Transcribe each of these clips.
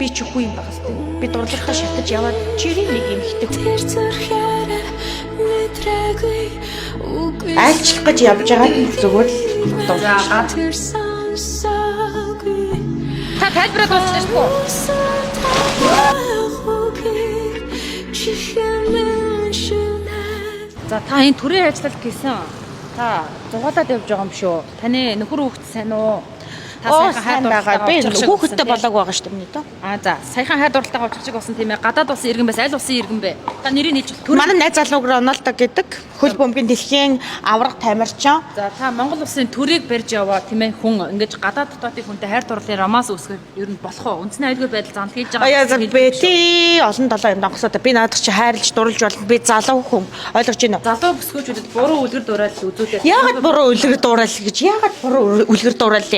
Би ч үгүй юм байгаа сте. Би дурлалтаа шатаж яваад чирийн нэг юм хитэг. Айлчлах гэж явж байгаа зүгээр л дурлаа. Та тайлбараа дуусчихсан шүү. За та энэ төрийн ажиллалт гэсэн та зугаалаад явж байгаа юм шүү. Таны нөхөр хүүхэд сайн уу? Та сайн байгаа. Би хүүхэдтэй болоог байгаа шүү дээ миний доо. За саяхан хайр дурлалтаа авч чиг болсон тийм ээ. Гадаад улсын иргэн байс, аль улсын иргэн бэ? Та нэрийг нийлжүүл. Манай найз залууг Роналдо гэдэг хөл бөмбөгийн дэлхийн авраг тамирчин. За та Монгол улсын төрийг барьж яваа тийм ээ хүн ингэж гадаад дотоодын хүнтэй хайр дурлалын романс үүсгэх ер нь болох уу? Үндэсний аюулгүй байдал занл хийж байгаа. Аяа бэти олон долоо юм дагсаад би наадах чи хайрлж дурлж болно. Би залуу хүн ойлгож байна уу? Залуу бүсгүүчүүдэд буруу үлгэр дуурайл үзүүлээд. Яагаад буруу үлгэр дуурайл гэж? Яагаад буруу үлгэр дуурайл?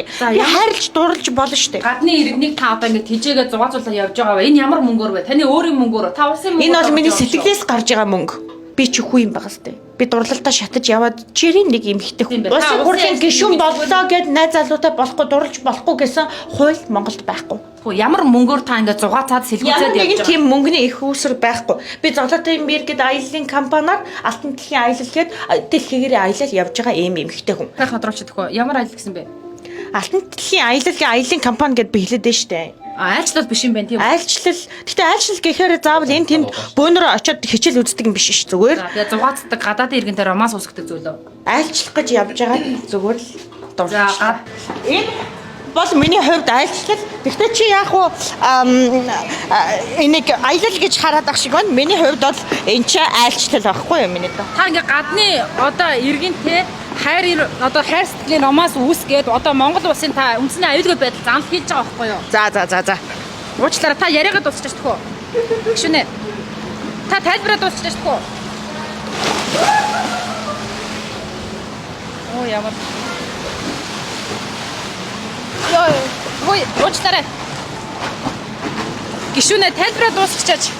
Хайрлж дурлж болно шүү дээ. Гадны иргэнийг та одоо ингэ тижээгээ зугаацуулаад явж байгаа ба. Энэ ямар мөнгөөр вэ? Таны өөрийн мөнгөөр та улсын мөнгөөр. Энэ бол миний сэтгэлээс гарч байгаа мөнгө. Би ч үгүй юм байгаа сте. Би дурлалтаа шатаж яваад чирийн нэг юм хитэх. Улсын хурлын гишүүн боллоо гэд найз залуутай болохгүй дурлж болохгүй гэсэн хууль Монголд байхгүй. Ямар мөнгөөр та ингэ зугаацаад сэлгүүцээд явж байгаа. Тийм мөнгөний их үүсвэр байхгүй. Би золотын мэр гэд аяллаа компаниар алтан дэлхийн аялал гэд дэлхийгээр аялал явж байгаа юм хитэх хүн. Та тодорхойлчих төхөө. Ямар аялал гэсэн бэ? Алтан дэлхийн аяллаа компани гэд би хэлээд байна шүү дээ. Айлчлал биш юм байна тийм үү? Айлчлал. Гэтэ айлчлал гэхээр заавал энэ тэнд бөөнөрөө очиод хичээл үздэг юм биш ш зүгээр. Тэгээ зугаацдаг гадаадын иргэнтэй романс уусгадаг зүйлөө. Айлчлах гэж явж байгаа зүгээр л дуртай. Энэ бол миний хувьд айлчлал. Гэхдээ чи яг уу энийг аялал гэж хараад ах шиг байна. Миний хувьд бол энэ ч айлчлал байхгүй юм миний доо. Та ингээ гадны одоо иргэнтэй хайр одоо хайр сэтгэлийн романс үүсгээд одоо Монгол улсын та үндэсний аюулгүй байдал занл хийж байгаа байхгүй юу? За. Уучлаарай та яриагаа дуусчих төхөө. Гүшүнэ. Та тайлбараа дуусчих төхөө. Оо ямар. Ой, уучлаарай. Гүшүнэ тайлбараа дуусчихаач.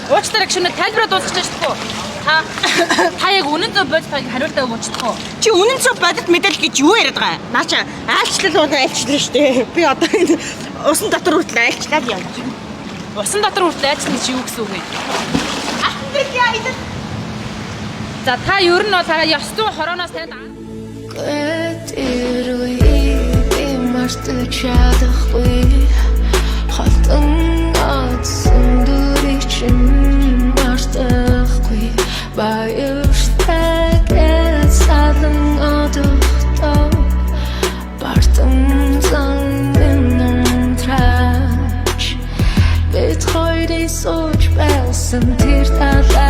Уучлаарай гүшүнэ тайлбараа дуусчихаач төхөө. Та яг үнэн зөв бодит хариултаа өгөөч төхөө. Чи үнэн зөв бодит мэдээлэл гэж юу яриад байгаа? Наача айлчлал уу айлчлал шүү дээ. Би одоо энэ усан дотор хүртэл айлчлал явж байна. Усан дотор хүртэл айлчлал гэж юу гэсэн үг вэ? За та ер нь бол ёс зүйн хорооноос танд Бид хоёрын сууж байсан тэр талаа